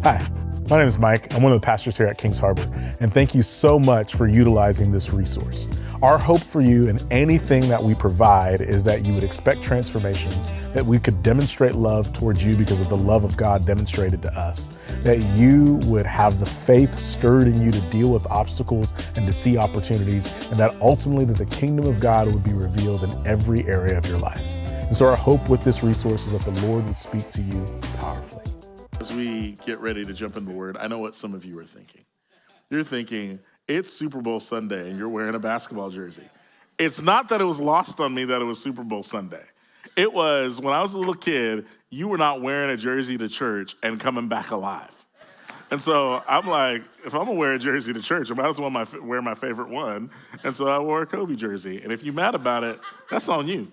Hi, my name is Mike. I'm one of the pastors here at Kings Harbor, and thank you so much for utilizing this resource. Our hope for you in anything that we provide is that you would expect transformation, that we could demonstrate love towards you because of the love of God demonstrated to us, that you would have the faith stirred in you to deal with obstacles and to see opportunities, and that ultimately that the kingdom of God would be revealed in every area of your life. And so our hope with this resource is that the Lord would speak to you powerfully. As we get ready to jump into the Word, I know what some of you are thinking. You're thinking, it's Super Bowl Sunday and you're wearing a basketball jersey. It's not that it was lost on me that it was Super Bowl Sunday. It was when I was a little kid, you were not wearing a jersey to church and coming back alive. And so I'm like, if I'm going to wear a jersey to church, I might as well wear my favorite one. And so I wore a Kobe jersey. And if you're mad about it, that's on you.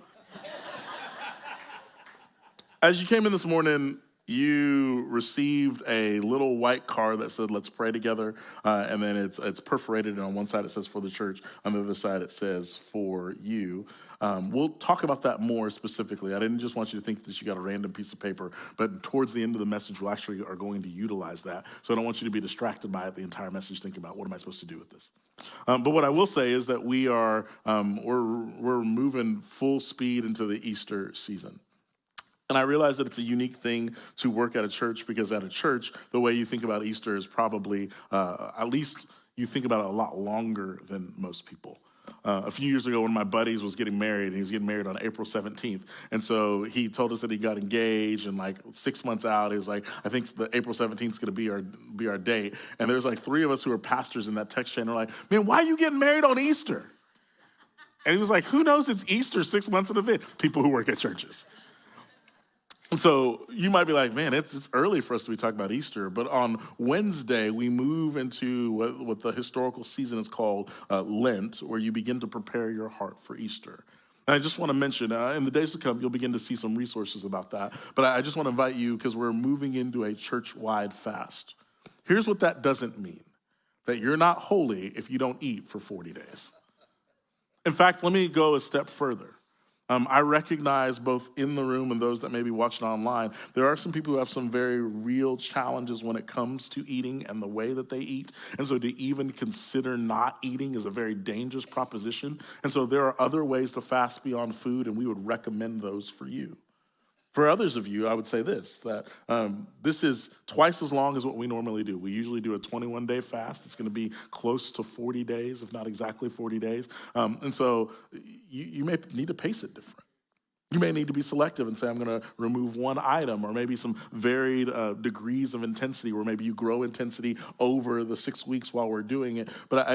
As you came in this morning, you received a little white card that said, let's pray together. And then it's perforated. And on one side it says for the church. On the other side it says for you. We'll talk about that more specifically. I didn't just want you to think that you got a random piece of paper. But towards the end of the message, we actually are going to utilize that. So I don't want you to be distracted by it the entire message, thinking about what am I supposed to do with this. But what I will say is that we are we're moving full speed into the Easter season. And I realize that it's a unique thing to work at a church because at a church, the way you think about Easter is probably, at least you think about it a lot longer than most people. A few years ago, one of my buddies was getting married, and he was getting married on April 17th. And so he told us that he got engaged, and like 6 months out, he was like, I think the April 17th is going to be our date. And there's like 3 of us who are pastors in that text chain. We're like, man, why are you getting married on Easter? And he was like, who knows it's Easter 6 months in advance? People who work at churches. So you might be like, man, it's early for us to be talking about Easter. But on Wednesday, we move into what the historical season is called Lent, where you begin to prepare your heart for Easter. And I just want to mention, in the days to come, you'll begin to see some resources about that. But I just want to invite you, because we're moving into a church-wide fast. Here's what that doesn't mean, that you're not holy if you don't eat for 40 days. In fact, let me go a step further. I recognize both in the room and those that may be watching online, there are some people who have some very real challenges when it comes to eating and the way that they eat. And so to even consider not eating is a very dangerous proposition. And so there are other ways to fast beyond food, and we would recommend those for you. For others of you, I would say this, that this is twice as long as what we normally do. We usually do a 21-day fast. It's going to be close to 40 days, if not exactly 40 days. And so you may need to pace it different. You may need to be selective and say, I'm going to remove one item, or maybe some varied degrees of intensity, where maybe you grow intensity over the 6 weeks while we're doing it. But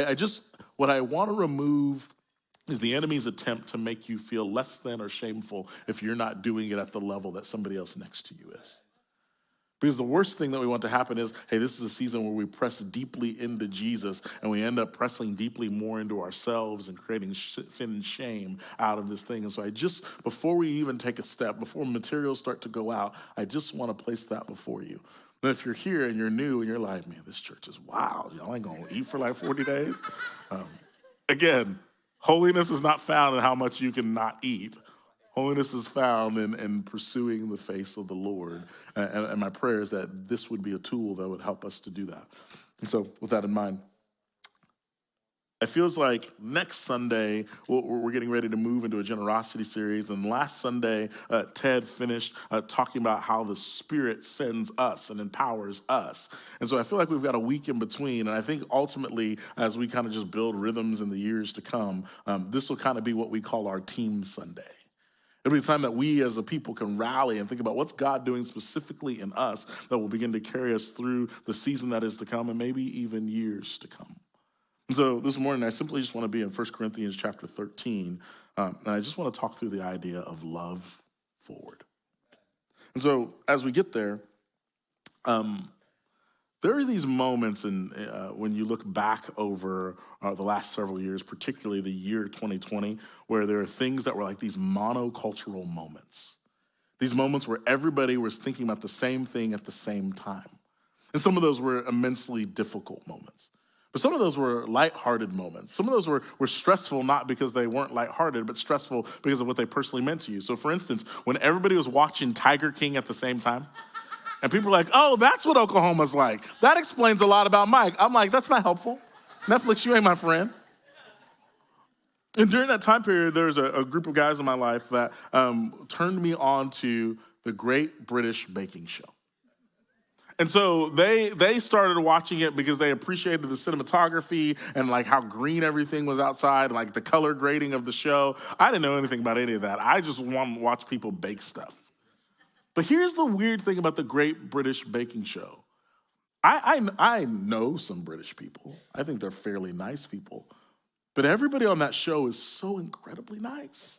what I want to remove is the enemy's attempt to make you feel less than or shameful if you're not doing it at the level that somebody else next to you is. Because the worst thing that we want to happen is, hey, this is a season where we press deeply into Jesus, and we end up pressing deeply more into ourselves and creating sin and shame out of this thing. And so before we even take a step, before materials start to go out, I just want to place that before you. But if you're here and you're new and you're like, man, this church is wild. Y'all ain't going to eat for like 40 days. Again, holiness is not found in how much you can not eat. Holiness is found in pursuing the face of the Lord. And my prayer is that this would be a tool that would help us to do that. And so with that in mind, it feels like next Sunday, we're getting ready to move into a generosity series. And last Sunday, Ted finished talking about how the Spirit sends us and empowers us. And so I feel like we've got a week in between. And I think ultimately, as we kind of just build rhythms in the years to come, this will kind of be what we call our Team Sunday. It'll be a time that we as a people can rally and think about what's God doing specifically in us that will begin to carry us through the season that is to come and maybe even years to come. And so this morning, I simply just want to be in 1 Corinthians chapter 13, and I just want to talk through the idea of love forward. And so as we get there, there are these moments when you look back over the last several years, particularly the year 2020, where there are things that were like these monocultural moments. These moments where everybody was thinking about the same thing at the same time. And some of those were immensely difficult moments. But some of those were lighthearted moments. Some of those were stressful, not because they weren't lighthearted, but stressful because of what they personally meant to you. So for instance, when everybody was watching Tiger King at the same time, And people are like, oh, that's what Oklahoma's like. That explains a lot about Mike. I'm like, that's not helpful. Netflix, you ain't my friend. And during that time period, there was a group of guys in my life that turned me on to the Great British Baking Show. And so they started watching it because they appreciated the cinematography and like how green everything was outside, and like the color grading of the show. I didn't know anything about any of that. I just wanted to watch people bake stuff. But here's the weird thing about the Great British Baking Show. I know some British people. I think they're fairly nice people. But everybody on that show is so incredibly nice.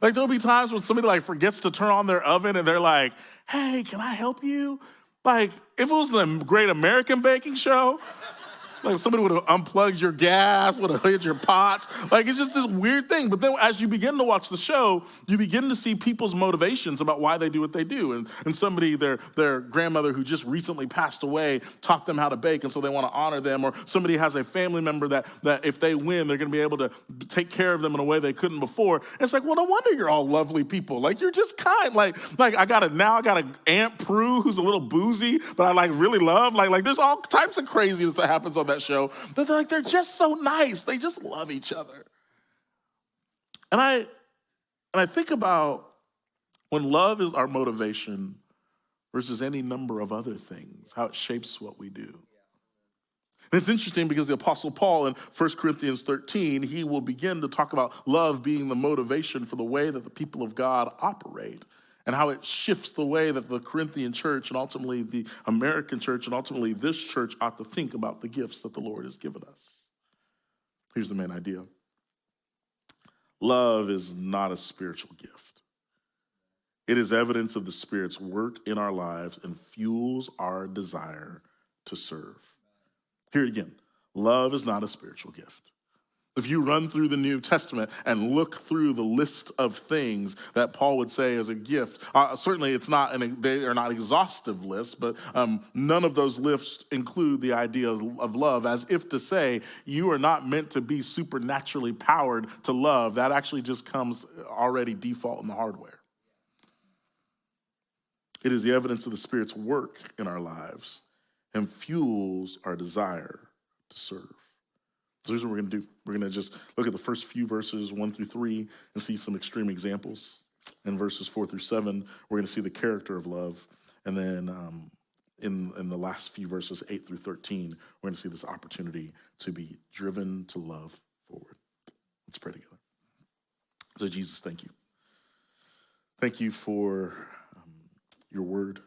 Like there'll be times when somebody like forgets to turn on their oven and they're like, hey, can I help you? Like if it was the Great American Baking Show, like if somebody would have unplugged your gas, would have hid your pots. Like it's just this weird thing. But then as you begin to watch the show, you begin to see people's motivations about why they do what they do. And somebody, their grandmother who just recently passed away, taught them how to bake, and so they want to honor them. Or somebody has a family member that if they win, they're going to be able to take care of them in a way they couldn't before. And it's like, well, no wonder you're all lovely people. Like you're just kind. Like I got an Aunt Prue who's a little boozy, but I like really love. Like there's all types of craziness that happens on that show. They're just so nice. They just love each other. And I think about when love is our motivation versus any number of other things, how it shapes what we do. And it's interesting because the Apostle Paul in 1 Corinthians 13, he will begin to talk about love being the motivation for the way that the people of God operate, and how it shifts the way that the Corinthian church and ultimately the American church and ultimately this church ought to think about the gifts that the Lord has given us. Here's the main idea. Love is not a spiritual gift. It is evidence of the Spirit's work in our lives and fuels our desire to serve. Hear it again. Love is not a spiritual gift. If you run through the New Testament and look through the list of things that Paul would say is a gift, certainly they are not exhaustive lists, but none of those lists include the idea of love, as if to say you are not meant to be supernaturally powered to love. That actually just comes already default in the hardware. It is the evidence of the Spirit's work in our lives and fuels our desire to serve. So here's what we're going to do. We're going to just look at the first few verses, 1 through 3, and see some extreme examples. In verses 4 through 7, we're going to see the character of love. And then in the last few verses, 8 through 13, we're going to see this opportunity to be driven to love forward. Let's pray together. So Jesus, thank you. Thank you for your word.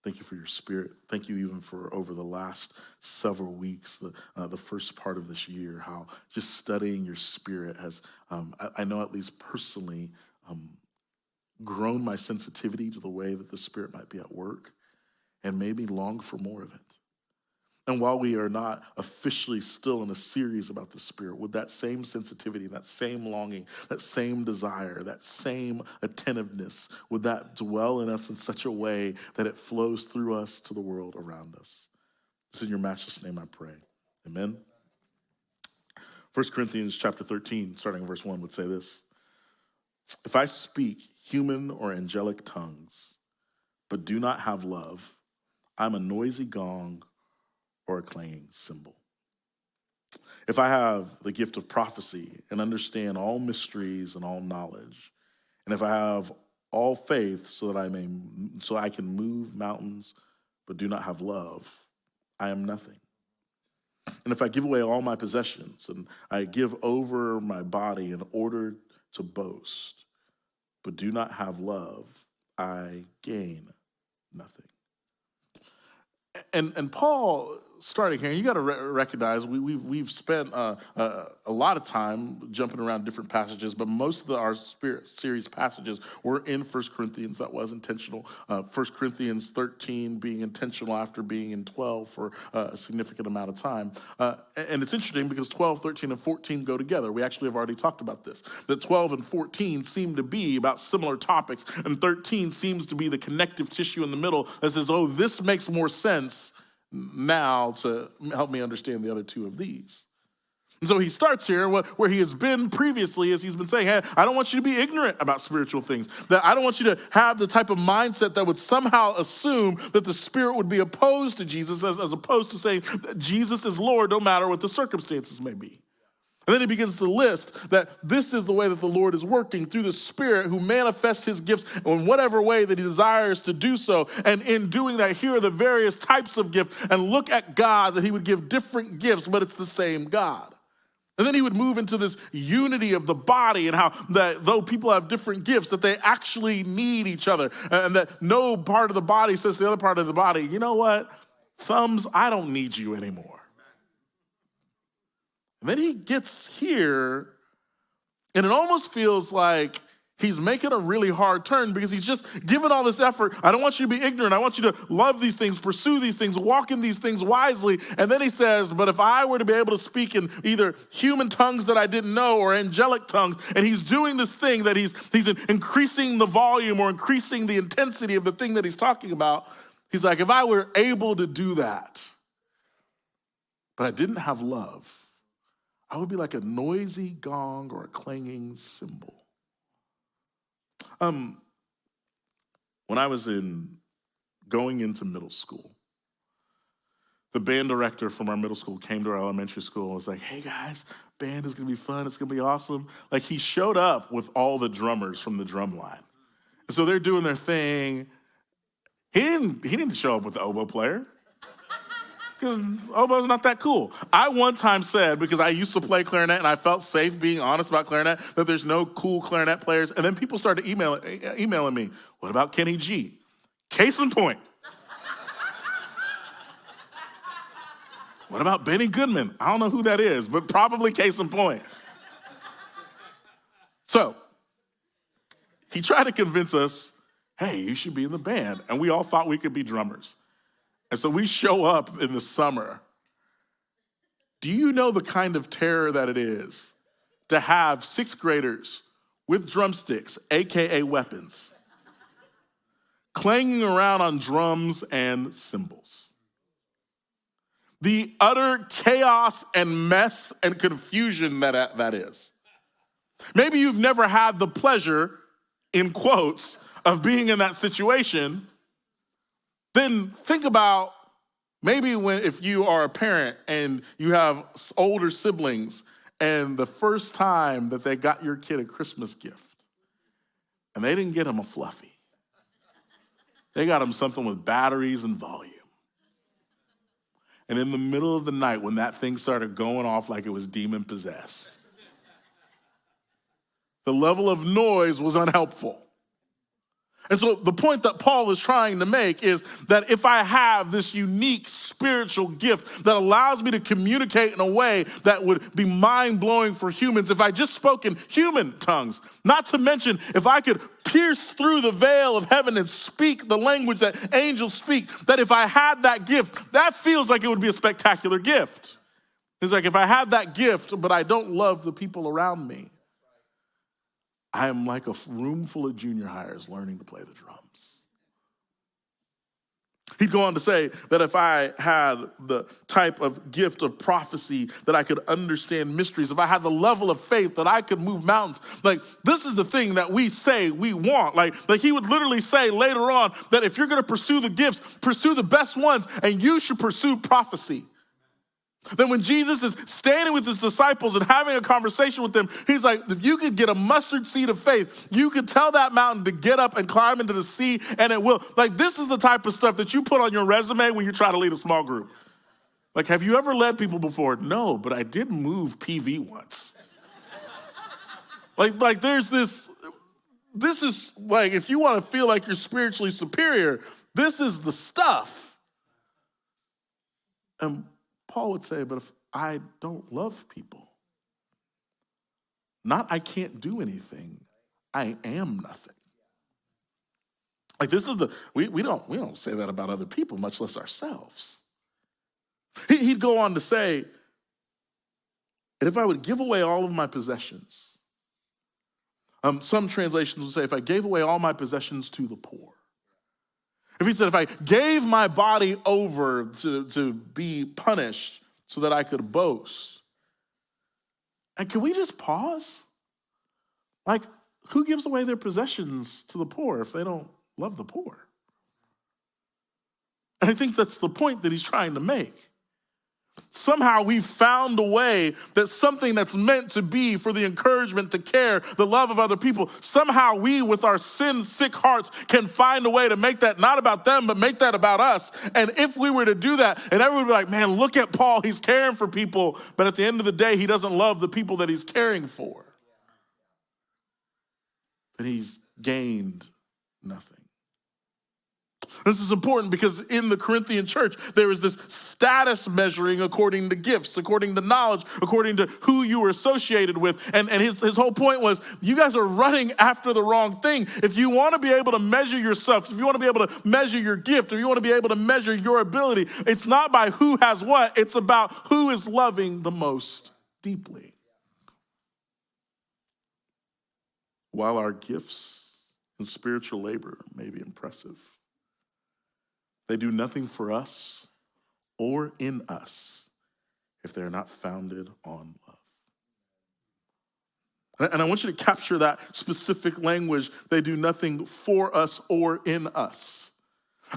Thank you for your Spirit. Thank you even for over the last several weeks, the first part of this year, how just studying your Spirit has, I know at least personally, grown my sensitivity to the way that the Spirit might be at work and made me long for more of it. And while we are not officially still in a series about the Spirit, with that same sensitivity, that same longing, that same desire, that same attentiveness, would that dwell in us in such a way that it flows through us to the world around us? It's in your matchless name I pray. Amen. 1 Corinthians chapter 13, starting in verse 1, would say this. If I speak human or angelic tongues, but do not have love, I'm a noisy gong or a clanging cymbal. If I have the gift of prophecy and understand all mysteries and all knowledge, and if I have all faith so I can move mountains, but do not have love, I am nothing. And if I give away all my possessions and I give over my body in order to boast, but do not have love, I gain nothing. And Paul, starting here, you got to recognize we've spent a lot of time jumping around different passages, but most of our Spirit series passages were in 1 Corinthians. That was intentional. 1 Corinthians 13 being intentional after being in 12 for a significant amount of time. And it's interesting because 12, 13, and 14 go together. We actually have already talked about this. That 12 and 14 seem to be about similar topics, and 13 seems to be the connective tissue in the middle that says, oh, this makes more sense now to help me understand the other two of these. And so he starts here where he has been previously, as he's been saying, hey, I don't want you to be ignorant about spiritual things. That I don't want you to have the type of mindset that would somehow assume that the Spirit would be opposed to Jesus as opposed to saying that Jesus is Lord no matter what the circumstances may be. And then he begins to list that this is the way that the Lord is working through the Spirit who manifests his gifts in whatever way that he desires to do so. And in doing that, here are the various types of gifts. And look at God, that he would give different gifts, but it's the same God. And then he would move into this unity of the body and how that though people have different gifts, that they actually need each other. And that no part of the body says to the other part of the body, you know what? Thumbs, I don't need you anymore. And then he gets here, and it almost feels like he's making a really hard turn because he's just given all this effort. I don't want you to be ignorant. I want you to love these things, pursue these things, walk in these things wisely. And then he says, but if I were to be able to speak in either human tongues that I didn't know or angelic tongues, and he's doing this thing that he's increasing the volume or increasing the intensity of the thing that he's talking about. He's like, if I were able to do that, but I didn't have love, I would be like a noisy gong or a clanging cymbal. When I was going into middle school, the band director from our middle school came to our elementary school and was like, hey guys, band is gonna be fun, it's gonna be awesome. Like he showed up with all the drummers from the drum line. And so they're doing their thing. He didn't show up with the oboe player. Because oboe's not that cool. I one time said, because I used to play clarinet and I felt safe being honest about clarinet, that there's no cool clarinet players. And then people started emailing me, what about Kenny G? Case in point. What about Benny Goodman? I don't know who that is, but probably case in point. So he tried to convince us, hey, you should be in the band. And we all thought we could be drummers. And so we show up in the summer. Do you know the kind of terror that it is to have sixth graders with drumsticks, AKA weapons, clanging around on drums and cymbals? The utter chaos and mess and confusion that is. Maybe you've never had the pleasure, in quotes, of being in that situation. Then think about maybe if you are a parent and you have older siblings and the first time that they got your kid a Christmas gift and they didn't get him a fluffy. They got him something with batteries and volume. And in the middle of the night when that thing started going off like it was demon possessed, the level of noise was unhelpful. And so the point that Paul is trying to make is that if I have this unique spiritual gift that allows me to communicate in a way that would be mind-blowing for humans, if I just spoke in human tongues, not to mention if I could pierce through the veil of heaven and speak the language that angels speak, that if I had that gift, that feels like it would be a spectacular gift. It's like if I had that gift, but I don't love the people around me, I am like a room full of junior hires learning to play the drums. He'd go on to say that if I had the type of gift of prophecy that I could understand mysteries, if I had the level of faith that I could move mountains, like this is the thing that we say we want. Like he would literally say later on that if you're going to pursue the gifts, pursue the best ones, and you should pursue prophecy. Then when Jesus is standing with his disciples and having a conversation with them, he's like, if you could get a mustard seed of faith, you could tell that mountain to get up and climb into the sea, and it will. Like, this is the type of stuff that you put on your resume when you try to lead a small group. Like, have you ever led people before? No, but I did move PV once. like there's this is like, if you want to feel like you're spiritually superior, this is the stuff. And Paul would say, but if I don't love people, not I can't do anything, I am nothing. Like this is we don't say that about other people, much less ourselves. He'd go on to say, and if I would give away all of my possessions, some translations would say, if I gave away all my possessions to the poor. If he said, if I gave my body over to be punished so that I could boast, And can we just pause? Like, who gives away their possessions to the poor if they don't love the poor? And I think that's the point that he's trying to make. Somehow we've found a way that something that's meant to be for the encouragement, the care, the love of other people, somehow we with our sin-sick hearts can find a way to make that not about them, but make that about us. And if we were to do that, and everyone would be like, man, look at Paul, he's caring for people, but at the end of the day, he doesn't love the people that he's caring for. Then he's gained nothing. This is important because in the Corinthian church, there is this status measuring according to gifts, according to knowledge, according to who you were associated with. And his whole point was, you guys are running after the wrong thing. If you want to be able to measure yourself, if you want to be able to measure your gift, if you want to be able to measure your ability, it's not by who has what, it's about who is loving the most deeply. While our gifts and spiritual labor may be impressive, they do nothing for us or in us if they're not founded on love. And I want you to capture that specific language. They do nothing for us or in us.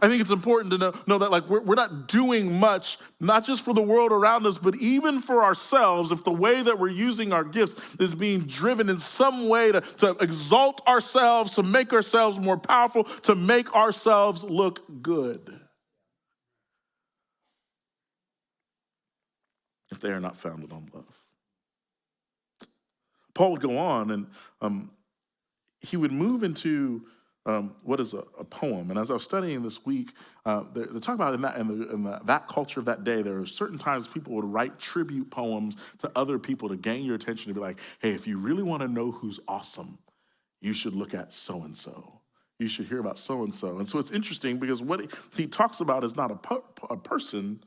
I think it's important to know that like we're not doing much, not just for the world around us, but even for ourselves, if the way that we're using our gifts is being driven in some way to exalt ourselves, to make ourselves more powerful, to make ourselves look good. If they are not founded on love. Paul would go on and he would move into what is a poem. And as I was studying this week, they talk about in that culture of that day, there are certain times people would write tribute poems to other people to gain your attention, to be like, hey, if you really want to know who's awesome, you should look at so-and-so. You should hear about so-and-so. And so it's interesting because what he talks about is not a person,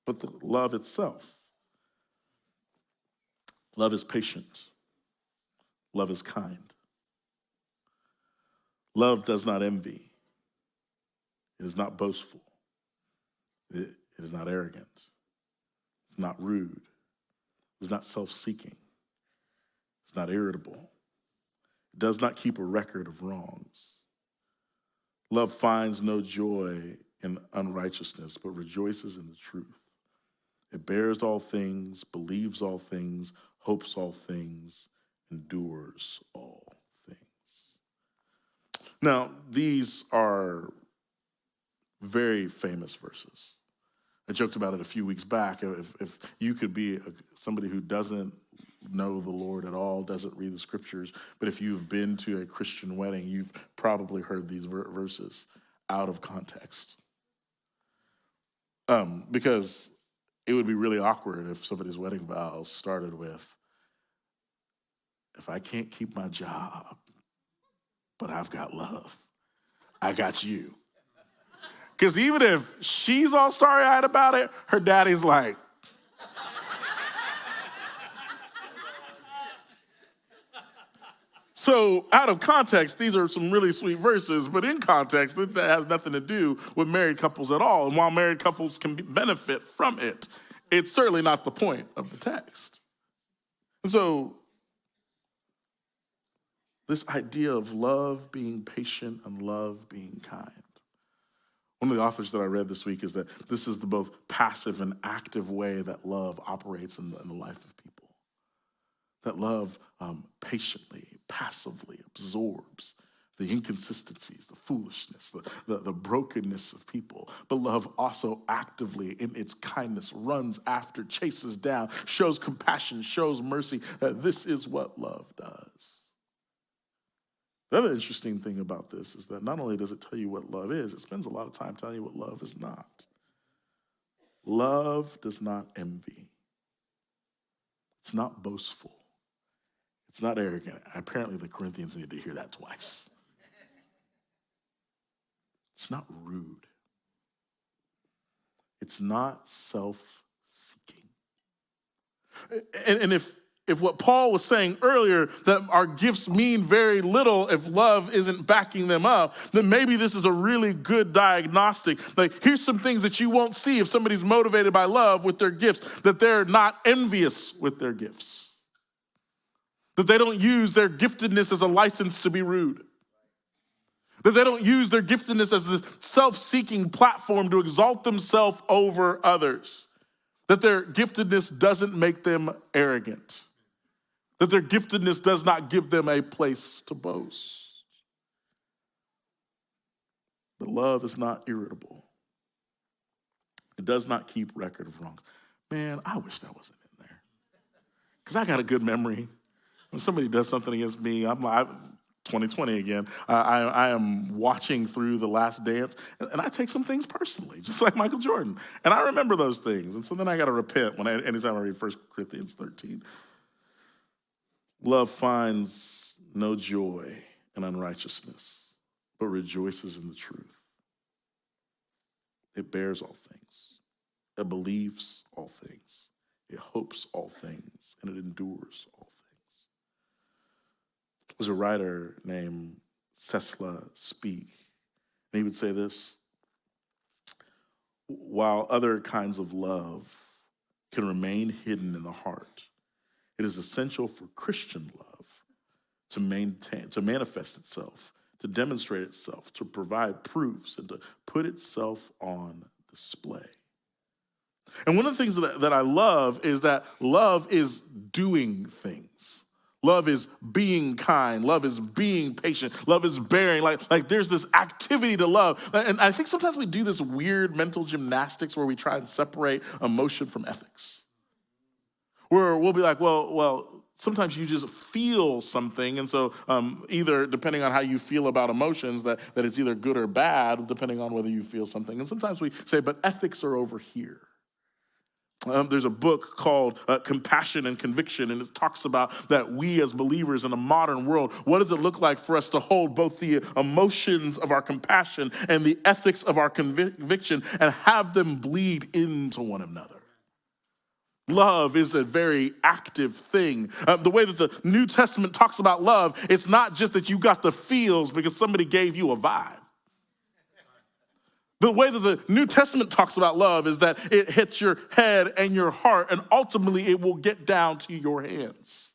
but the love itself. Love is patient. Love is kind. Love does not envy. It is not boastful. It is not arrogant. It's not rude. It's not self-seeking. It's not irritable. It does not keep a record of wrongs. Love finds no joy in unrighteousness, but rejoices in the truth. It bears all things, believes all things, hopes all things, endures all things. Now, these are very famous verses. I joked about it a few weeks back. If you could be somebody who doesn't know the Lord at all, doesn't read the scriptures, but if you've been to a Christian wedding, you've probably heard these verses out of context. Because it would be really awkward if somebody's wedding vows started with, if I can't keep my job, but I've got love, I got you. Because even if she's all starry-eyed about it, her daddy's like, so out of context, these are some really sweet verses, but in context, that has nothing to do with married couples at all. And while married couples can benefit from it, it's certainly not the point of the text. And so this idea of love being patient and love being kind. One of the authors that I read this week is that this is the both passive and active way that love operates in the life of people. That love patiently, passively absorbs the inconsistencies, the foolishness, the brokenness of people. But love also actively, in its kindness, runs after, chases down, shows compassion, shows mercy, that this is what love does. The other interesting thing about this is that not only does it tell you what love is, it spends a lot of time telling you what love is not. Love does not envy. It's not boastful. It's not arrogant. Apparently the Corinthians need to hear that twice. It's not rude. It's not self-seeking. And if what Paul was saying earlier, that our gifts mean very little if love isn't backing them up, then maybe this is a really good diagnostic. Like, here's some things that you won't see if somebody's motivated by love with their gifts, that they're not envious with their gifts. That they don't use their giftedness as a license to be rude. That they don't use their giftedness as this self-seeking platform to exalt themselves over others. That their giftedness doesn't make them arrogant. That their giftedness does not give them a place to boast. That love is not irritable. It does not keep record of wrongs. Man, I wish that wasn't in there. Because I got a good memory. When somebody does something against me, I'm like, 2020 again, I am watching through The Last Dance, and I take some things personally, just like Michael Jordan. And I remember those things. And so then I got to repent anytime I read 1 Corinthians 13. Love finds no joy in unrighteousness, but rejoices in the truth. It bears all things. It believes all things. It hopes all things, and it endures all things. There's a writer named Czeslaw Speak, and he would say this: while other kinds of love can remain hidden in the heart, it is essential for Christian love to manifest itself, to demonstrate itself, to provide proofs, and to put itself on display. And one of the things that I love is that love is doing things. Love is being kind. Love is being patient. Love is bearing. Like there's this activity to love. And I think sometimes we do this weird mental gymnastics where we try and separate emotion from ethics. Where we'll be like, well, sometimes you just feel something. And so either depending on how you feel about emotions, that it's either good or bad, depending on whether you feel something. And sometimes we say, but ethics are over here. There's a book called Compassion and Conviction, and it talks about that we as believers in a modern world, what does it look like for us to hold both the emotions of our compassion and the ethics of our conviction and have them bleed into one another? Love is a very active thing. The way that the New Testament talks about love, it's not just that you got the feels because somebody gave you a vibe. The way that the New Testament talks about love is that it hits your head and your heart, and ultimately it will get down to your hands.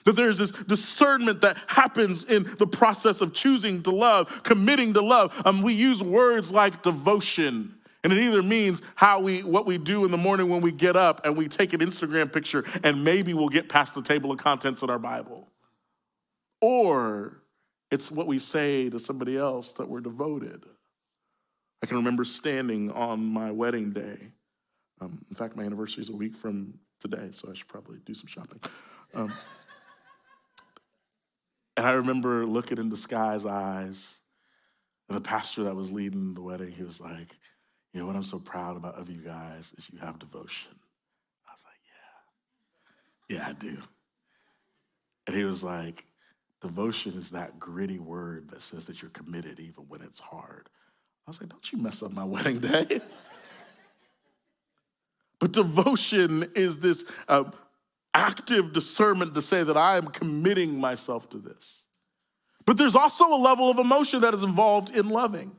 That there's this discernment that happens in the process of choosing to love, committing to love. We use words like devotion, and it either means what we do in the morning when we get up and we take an Instagram picture and maybe we'll get past the table of contents in our Bible. Or it's what we say to somebody else that we're devoted. I can remember standing on my wedding day. In fact, my anniversary is a week from today, so I should probably do some shopping. And I remember looking into Sky's eyes, and the pastor that was leading the wedding, he was like, you know what I'm so proud of you guys is you have devotion. I was like, yeah, I do. And he was like, devotion is that gritty word that says that you're committed even when it's hard. I was like, don't you mess up my wedding day. But devotion is this active discernment to say that I am committing myself to this. But there's also a level of emotion that is involved in loving.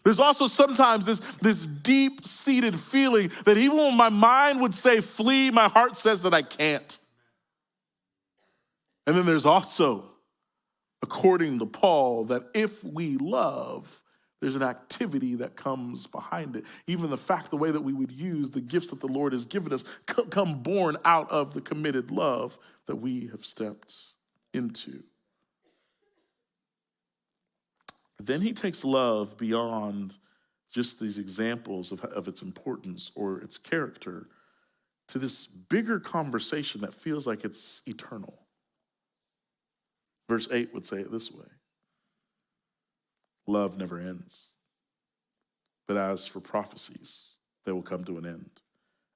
There's also sometimes this deep-seated feeling that even when my mind would say flee, my heart says that I can't. And then there's also, according to Paul, that if we love, there's an activity that comes behind it. Even the way that we would use the gifts that the Lord has given us come born out of the committed love that we have stepped into. Then he takes love beyond just these examples of its importance or its character to this bigger conversation that feels like it's eternal. Verse 8 would say it this way: love never ends. But as for prophecies, they will come to an end.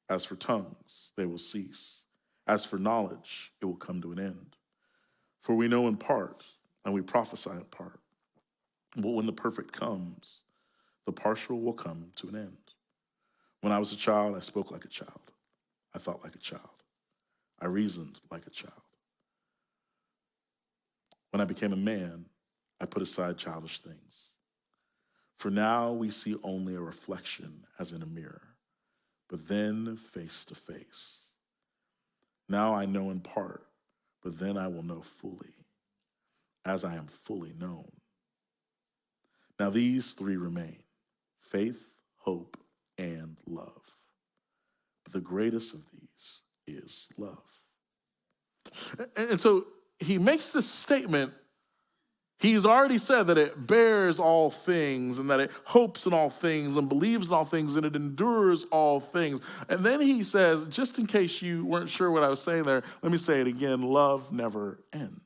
As for tongues, they will cease. As for knowledge, it will come to an end. For we know in part, and we prophesy in part. But when the perfect comes, the partial will come to an end. When I was a child, I spoke like a child. I thought like a child. I reasoned like a child. When I became a man, I put aside childish things. For now we see only a reflection as in a mirror, but then face to face. Now I know in part, but then I will know fully, as I am fully known. Now these three remain: faith, hope, and love. But the greatest of these is love. And so he makes this statement. He's already said that it bears all things and that it hopes in all things and believes in all things and it endures all things. And then he says, just in case you weren't sure what I was saying there, let me say it again: love never ends.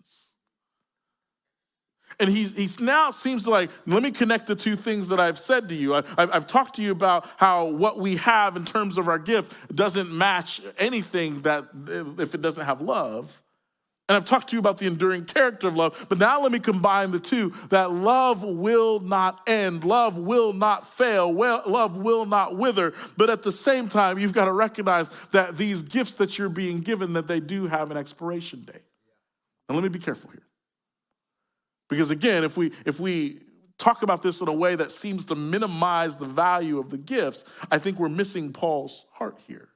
And he's now seems to like, let me connect the two things that I've said to you. I've talked to you about how what we have in terms of our gift doesn't match anything that if it doesn't have love. And I've talked to you about the enduring character of love, but now let me combine the two, that love will not end, love will not fail, love will not wither, but at the same time, you've got to recognize that these gifts that you're being given, that they do have an expiration date. And let me be careful here. Because again, if we talk about this in a way that seems to minimize the value of the gifts, I think we're missing Paul's heart here.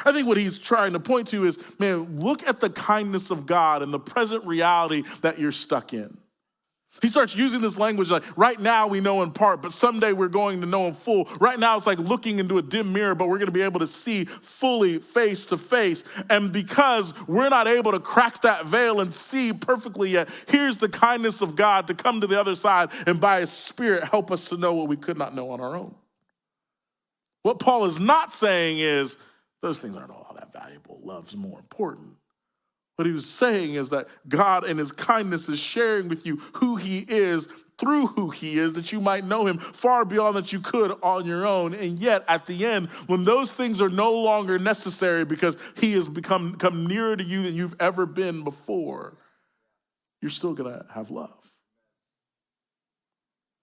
I think what he's trying to point to is, man, look at the kindness of God and the present reality that you're stuck in. He starts using this language like, right now we know in part, but someday we're going to know in full. Right now it's like looking into a dim mirror, but we're going to be able to see fully face to face. And because we're not able to crack that veil and see perfectly yet, here's the kindness of God to come to the other side and by his Spirit help us to know what we could not know on our own. What Paul is not saying is, those things aren't all that valuable. Love's more important. What he was saying is that God in his kindness is sharing with you who he is through who he is, that you might know him far beyond that you could on your own. And yet at the end, when those things are no longer necessary because he has become nearer to you than you've ever been before, you're still going to have love.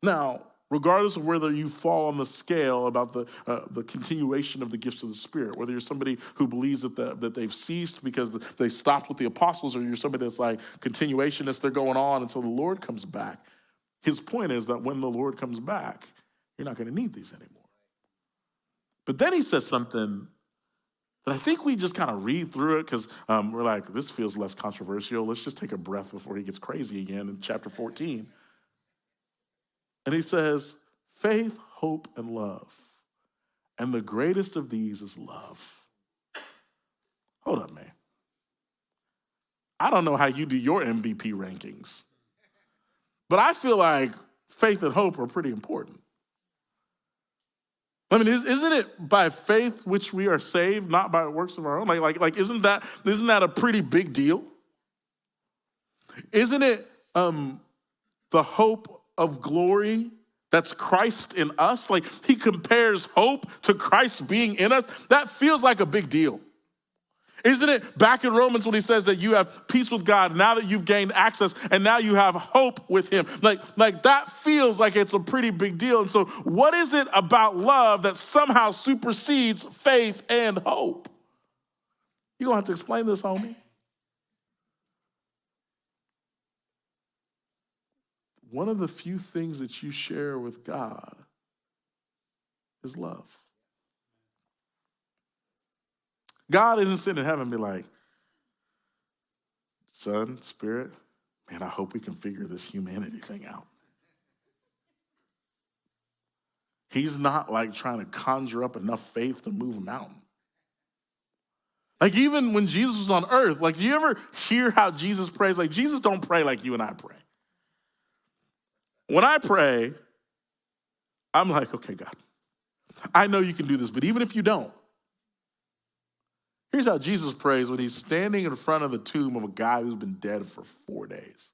Now, regardless of whether you fall on the scale about the continuation of the gifts of the Spirit, whether you're somebody who believes that they've ceased because they stopped with the apostles, or you're somebody that's like continuationists, they're going on until the Lord comes back. His point is that when the Lord comes back, you're not going to need these anymore. But then he says something that I think we just kind of read through it because we're like, this feels less controversial. Let's just take a breath before he gets crazy again in chapter 14. And he says, faith, hope, and love. And the greatest of these is love. Hold up, man. I don't know how you do your MVP rankings, but I feel like faith and hope are pretty important. I mean, isn't it by faith which we are saved, not by works of our own? Like, isn't that a pretty big deal? Isn't it the hope of glory that's Christ in us? Like, he compares hope to Christ being in us. That feels like a big deal. Isn't it back in Romans when he says that you have peace with God now that you've gained access and now you have hope with him? Like that feels like it's a pretty big deal. And so what is it about love that somehow supersedes faith and hope? You're going to have to explain this, homie. One of the few things that you share with God is love. God isn't sitting in heaven and be like, Son, Spirit, man, I hope we can figure this humanity thing out. He's not like trying to conjure up enough faith to move a mountain. Like even when Jesus was on earth, like do you ever hear how Jesus prays? Like Jesus don't pray like you and I pray. When I pray, I'm like, okay, God, I know you can do this, but even if you don't, here's how Jesus prays when he's standing in front of the tomb of a guy who's been dead for 4 days.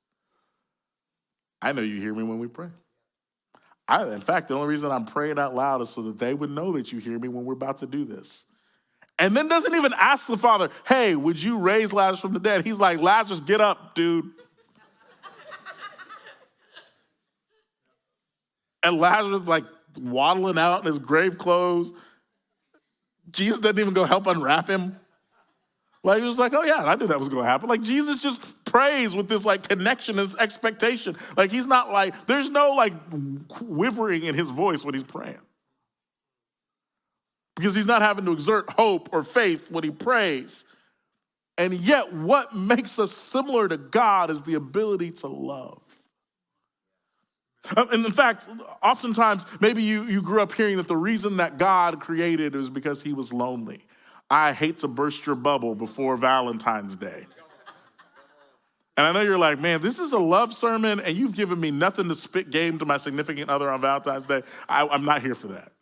I know you hear me when we pray. In fact, the only reason I'm praying out loud is so that they would know that you hear me when we're about to do this. And then doesn't even ask the Father, hey, would you raise Lazarus from the dead? He's like, Lazarus, get up, dude. And Lazarus like waddling out in his grave clothes. Jesus doesn't even go help unwrap him. Like he was like, oh yeah, I knew that was going to happen. Like Jesus just prays with this like connection and this expectation. Like he's not like, there's no like quivering in his voice when he's praying. Because he's not having to exert hope or faith when he prays. And yet, what makes us similar to God is the ability to love. And in fact, oftentimes, maybe you grew up hearing that the reason that God created was because he was lonely. I hate to burst your bubble before Valentine's Day. And I know you're like, man, this is a love sermon, and you've given me nothing to spit game to my significant other on Valentine's Day. I'm not here for that.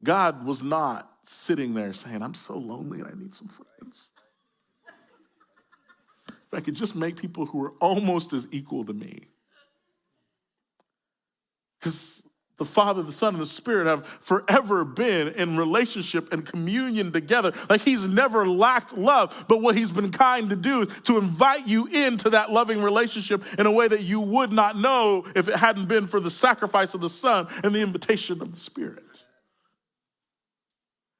God was not sitting there saying, I'm so lonely and I need some friends. If I could just make people who are almost as equal to me. Because the Father, the Son, and the Spirit have forever been in relationship and communion together. Like he's never lacked love. But what he's been kind to do is to invite you into that loving relationship in a way that you would not know if it hadn't been for the sacrifice of the Son and the invitation of the Spirit.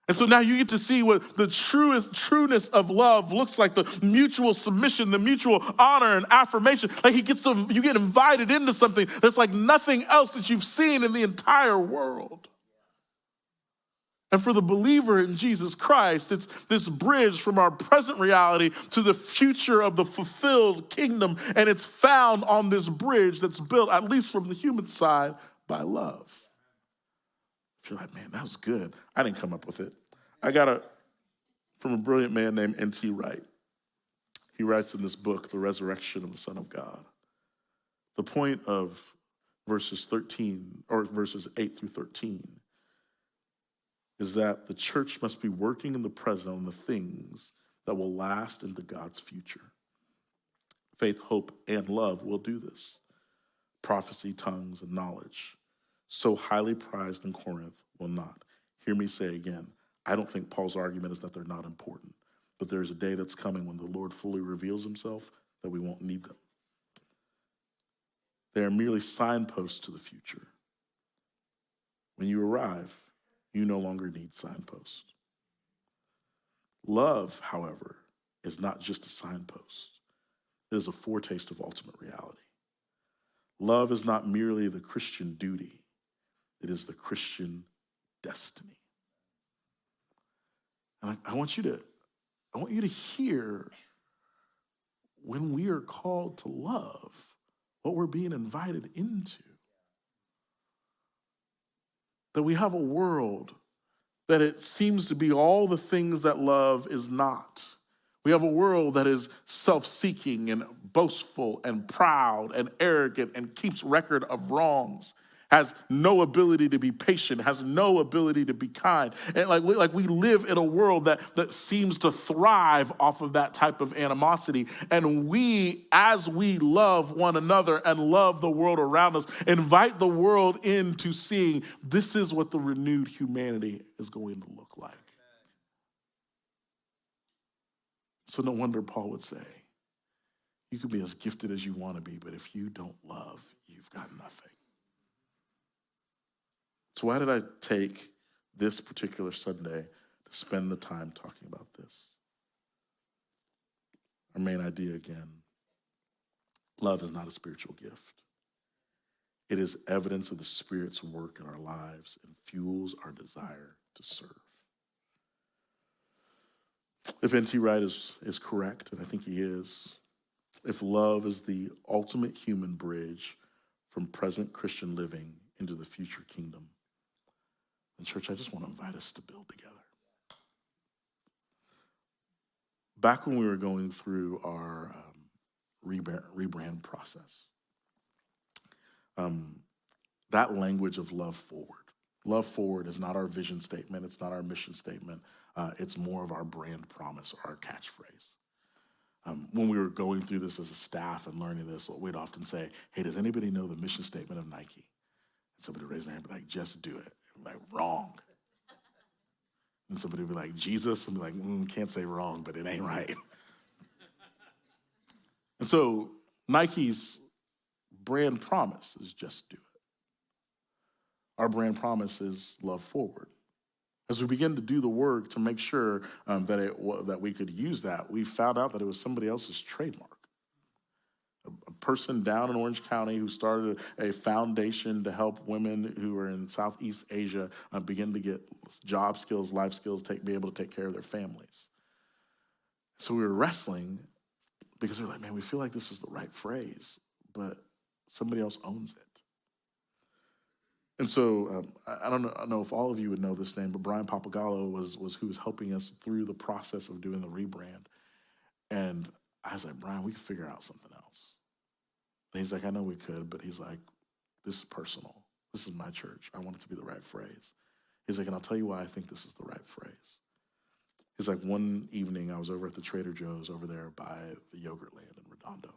And so now you get to see what the trueness of love looks like, the mutual submission, the mutual honor and affirmation. Like you get invited into something that's like nothing else that you've seen in the entire world. And for the believer in Jesus Christ, it's this bridge from our present reality to the future of the fulfilled kingdom. And it's found on this bridge that's built, at least from the human side, by love. If you're like, man, that was good. I didn't come up with it. I got it from a brilliant man named N.T. Wright. He writes in this book, The Resurrection of the Son of God. The point of verses 8 through 13 is that the church must be working in the present on the things that will last into God's future. Faith, hope, and love will do this. Prophecy, tongues, and knowledge, so highly prized in Corinth, will not. Hear me say again, I don't think Paul's argument is that they're not important, but there's a day that's coming when the Lord fully reveals himself that we won't need them. They are merely signposts to the future. When you arrive, you no longer need signposts. Love, however, is not just a signpost. It is a foretaste of ultimate reality. Love is not merely the Christian duty. It is the Christian destiny. And I want you to hear when we are called to love, what we're being invited into. That we have a world that it seems to be all the things that love is not. We have a world that is self-seeking and boastful and proud and arrogant and keeps record of wrongs, has no ability to be patient, has no ability to be kind. And we live in a world that seems to thrive off of that type of animosity. And we, as we love one another and love the world around us, invite the world into seeing this is what the renewed humanity is going to look like. So no wonder Paul would say, you can be as gifted as you want to be, but if you don't love, you've got nothing. So why did I take this particular Sunday to spend the time talking about this? Our main idea again, love is not a spiritual gift. It is evidence of the Spirit's work in our lives and fuels our desire to serve. If N.T. Wright is correct, and I think he is, if love is the ultimate human bridge from present Christian living into the future kingdom, then church, I just want to invite us to build together. Back when we were going through our rebrand process, that language of love forward. Love forward is not our vision statement. It's not our mission statement. It's more of our brand promise or our catchphrase. When we were going through this as a staff and learning this, we'd often say, hey, does anybody know the mission statement of Nike? And somebody would raise their hand and be like, just do it. And like, wrong. And somebody would be like, Jesus, and be like, can't say wrong, but it ain't right. And so Nike's brand promise is just do it. Our brand promise is love forward. As we begin to do the work to make sure that we could use that, we found out that it was somebody else's trademark. A person down in Orange County who started a foundation to help women who are in Southeast Asia begin to get job skills, life skills, be able to take care of their families. So we were wrestling because we were like, man, we feel like this is the right phrase, but somebody else owns it. And so I don't know if all of you would know this name, but Brian Papagallo was who was helping us through the process of doing the rebrand. And I was like, Brian, we can figure out something else. And he's like, I know we could, but he's like, this is personal. This is my church. I want it to be the right phrase. He's like, and I'll tell you why I think this is the right phrase. He's like, one evening I was over at the Trader Joe's over there by the Yogurt Land in Redondo.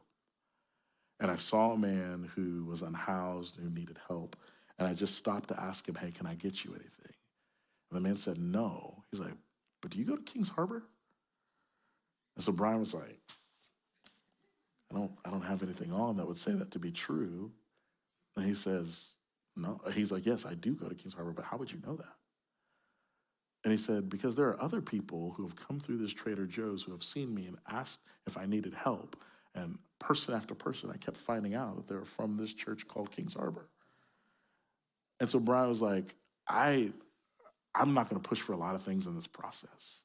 And I saw a man who was unhoused, who needed help. And I just stopped to ask him, hey, can I get you anything? And the man said, no. He's like, but do you go to Kings Harbor? And so Brian was like, I don't have anything on that would say that to be true. And he says, no. He's like, yes, I do go to Kings Harbor, but how would you know that? And he said, because there are other people who have come through this Trader Joe's who have seen me and asked if I needed help. And person after person, I kept finding out that they were from this church called Kings Harbor. And so Brian was like, I'm not going to push for a lot of things in this process.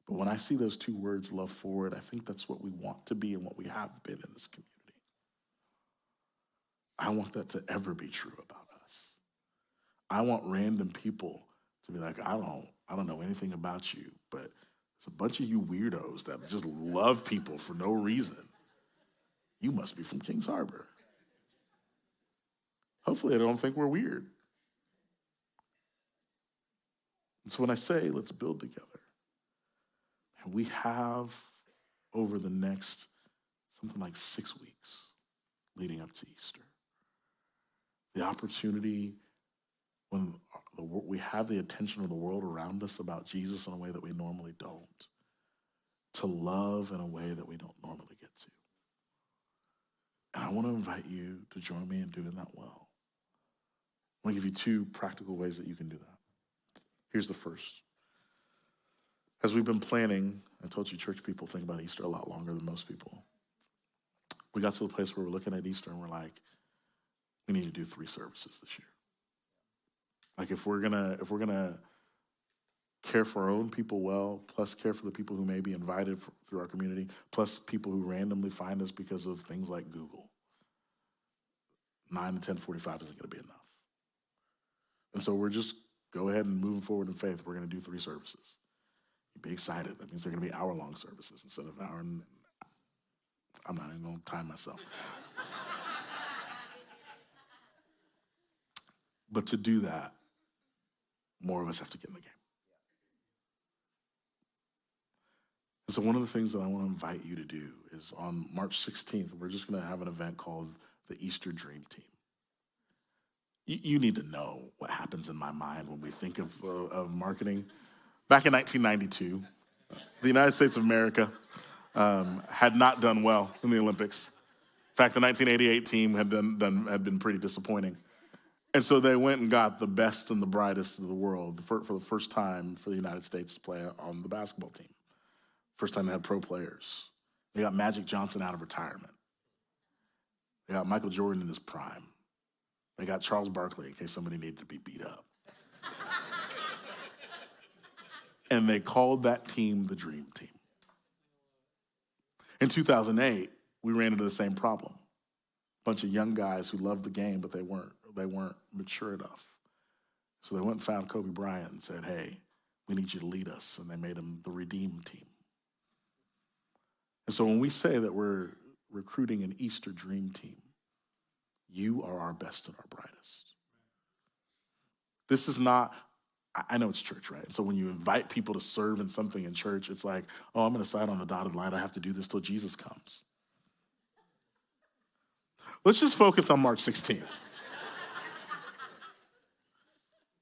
But when I see those two words, love forward, I think that's what we want to be and what we have been in this community. I want that to ever be true about us. I want random people to be like, I don't know anything about you, but there's a bunch of you weirdos that just love people for no reason. You must be from Kings Harbor. Hopefully, I don't think we're weird. And so when I say, let's build together, and we have over the next something like 6 weeks leading up to Easter, the opportunity when we have the attention of the world around us about Jesus in a way that we normally don't, to love in a way that we don't normally get to. And I want to invite you to join me in doing that well. I want to give you 2 practical ways that you can do that. Here's the first. As we've been planning, I told you church people think about Easter a lot longer than most people. We got to the place where we're looking at Easter and we're like, we need to do 3 services this year. Like if we're gonna care for our own people well, plus care for the people who may be invited through our community, plus people who randomly find us because of things like Google, 9 to 10:45 isn't gonna be enough. And so we're just go ahead and moving forward in faith. We're gonna do 3 services. Be excited. That means they're gonna be hour-long services instead of an hour and I'm not even gonna time myself. But to do that, more of us have to get in the game. And so one of the things that I want to invite you to do is on March 16th, we're just going to have an event called the Easter Dream Team. You need to know what happens in my mind when we think of marketing. Back in 1992, the United States of America had not done well in the Olympics. In fact, the 1988 team had been pretty disappointing. And so they went and got the best and the brightest of the world for the first time for the United States to play on the basketball team. First time they had pro players. They got Magic Johnson out of retirement. They got Michael Jordan in his prime. They got Charles Barkley in case somebody needed to be beat up. And they called that team the Dream Team. In 2008, we ran into the same problem. A bunch of young guys who loved the game, but they weren't mature enough. So they went and found Kobe Bryant and said, hey, we need you to lead us. And they made him the Redeem Team. And so when we say that we're recruiting an Easter Dream Team, you are our best and our brightest. This is not, I know it's church, right? So when you invite people to serve in something in church, it's like, oh, I'm going to sign on the dotted line. I have to do this till Jesus comes. Let's just focus on March 16th.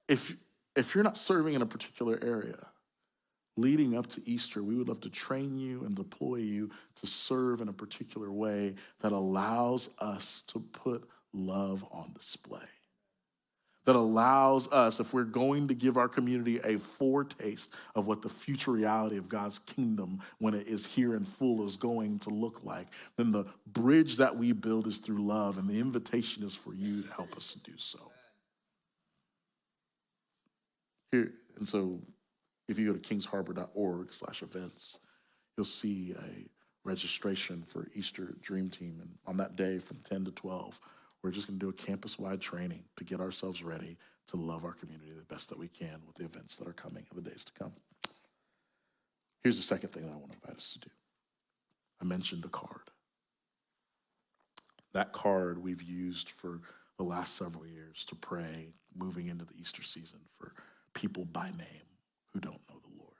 If you're not serving in a particular area, leading up to Easter, we would love to train you and deploy you to serve in a particular way that allows us to put love on display. That allows us, if we're going to give our community a foretaste of what the future reality of God's kingdom when it is here in full is going to look like, then the bridge that we build is through love, and the invitation is for you to help us do so. Here, and so if you go to kingsharbor.org/events, you'll see a registration for Easter Dream Team. And on that day from 10 to 12, we're just going to do a campus-wide training to get ourselves ready to love our community the best that we can with the events that are coming in the days to come. Here's the second thing that I want to invite us to do. I mentioned a card. That card we've used for the last several years to pray moving into the Easter season for people by name who don't know the Lord.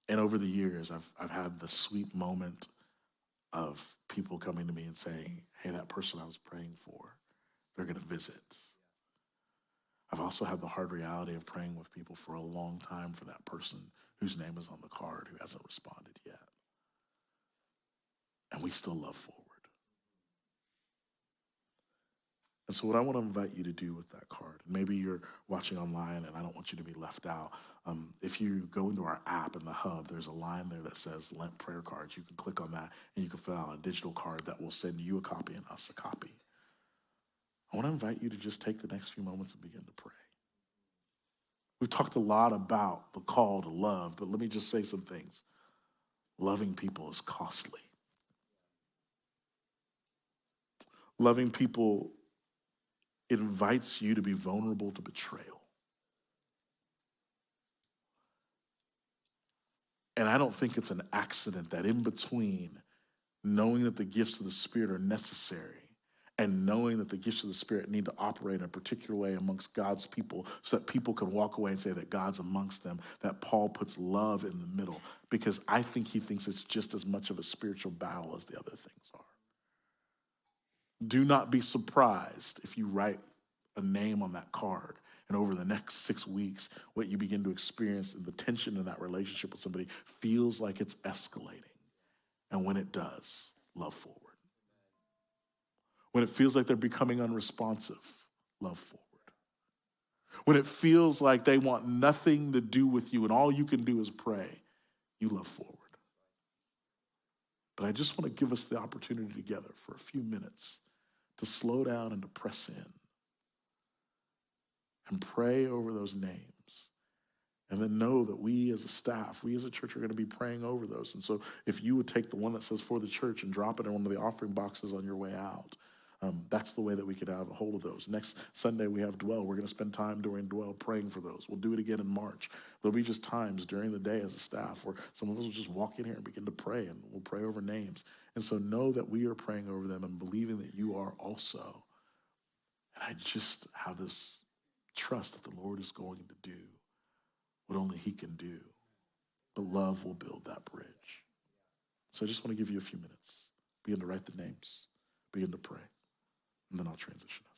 And over the years, I've had the sweet moment of people coming to me and saying, hey, that person I was praying for, they're going to visit. I've also had the hard reality of praying with people for a long time for that person whose name is on the card who hasn't responded yet. And we still love forward. And so what I want to invite you to do with that card, maybe you're watching online and I don't want you to be left out. If you go into our app in the hub, there's a line there that says Lent prayer cards. You can click on that and you can fill out a digital card that will send you a copy and us a copy. I want to invite you to just take the next few moments and begin to pray. We've talked a lot about the call to love, but let me just say some things. Loving people is costly. Loving people invites you to be vulnerable to betrayal. And I don't think it's an accident that in between knowing that the gifts of the Spirit are necessary and knowing that the gifts of the Spirit need to operate in a particular way amongst God's people so that people can walk away and say that God's amongst them, that Paul puts love in the middle, because I think he thinks it's just as much of a spiritual battle as the other things are. Do not be surprised if you write a name on that card and over the next 6 weeks, what you begin to experience and the tension in that relationship with somebody feels like it's escalating. And when it does, love forward. When it feels like they're becoming unresponsive, love forward. When it feels like they want nothing to do with you and all you can do is pray, you love forward. But I just want to give us the opportunity together for a few minutes to slow down and to press in and pray over those names. And then know that we as a staff, we as a church are going to be praying over those. And so if you would take the one that says for the church and drop it in one of the offering boxes on your way out, that's the way that we could have a hold of those. Next Sunday we have Dwell. We're going to spend time during Dwell praying for those. We'll do it again in March. There'll be just times during the day as a staff where some of us will just walk in here and begin to pray, and we'll pray over names. And so know that we are praying over them and believing that you are also. And I just have this trust that the Lord is going to do what only he can do. But love will build that bridge. So I just want to give you a few minutes. Begin to write the names. Begin to pray. And then I'll transition us.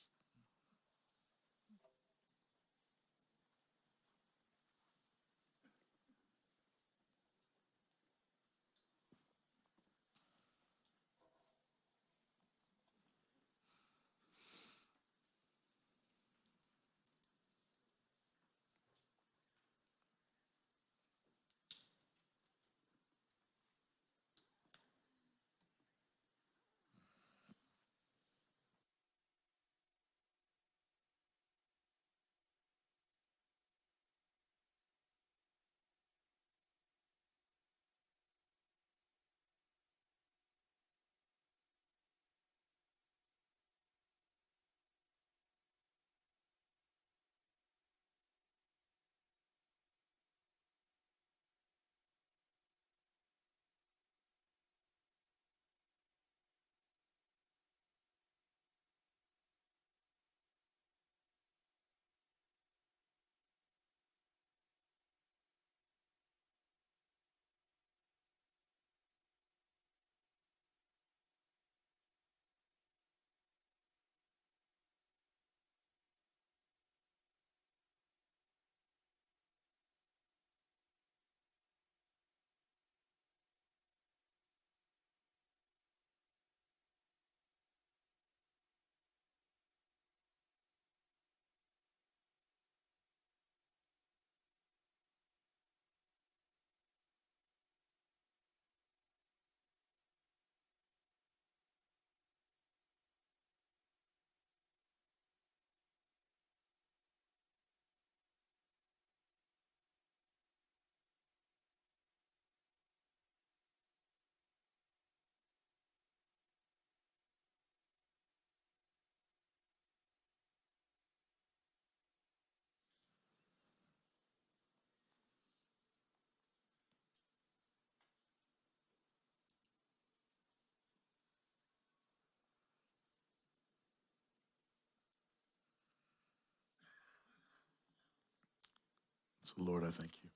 So, Lord, I thank you.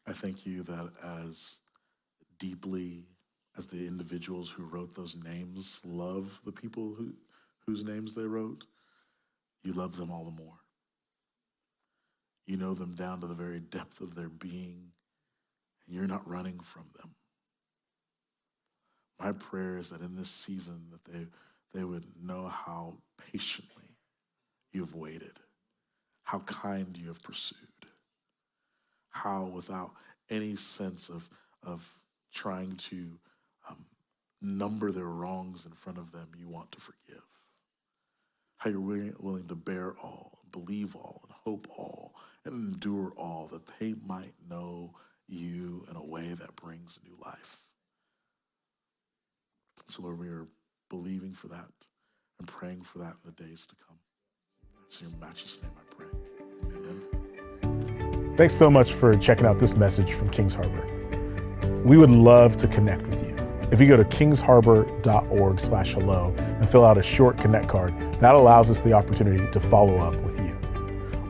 I thank you that as deeply as the individuals who wrote those names love the people whose names they wrote, you love them all the more. You know them down to the very depth of their being, and you're not running from them. My prayer is that in this season that they would know how patiently you have waited, how kind you have pursued, how without any sense of trying to number their wrongs in front of them, you want to forgive. How you're willing to bear all, believe all, and hope all, and endure all, that they might know you in a way that brings new life. So, Lord, we are believing for that and praying for that in the days to come. It's in your matchless name I pray. Amen. Thanks so much for checking out this message from Kings Harbor. We would love to connect with you. If you go to kingsharbor.org/hello and fill out a short connect card, that allows us the opportunity to follow up with you.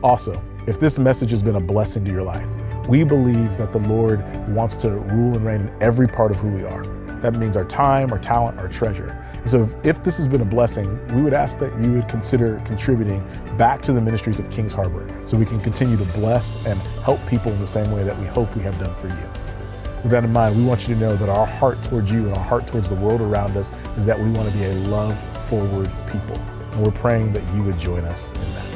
Also, if this message has been a blessing to your life, we believe that the Lord wants to rule and reign in every part of who we are. That means our time, our talent, our treasure. And so if this has been a blessing, we would ask that you would consider contributing back to the ministries of Kings Harbor so we can continue to bless and help people in the same way that we hope we have done for you. With that in mind, we want you to know that our heart towards you and our heart towards the world around us is that we want to be a love-forward people. And we're praying that you would join us in that.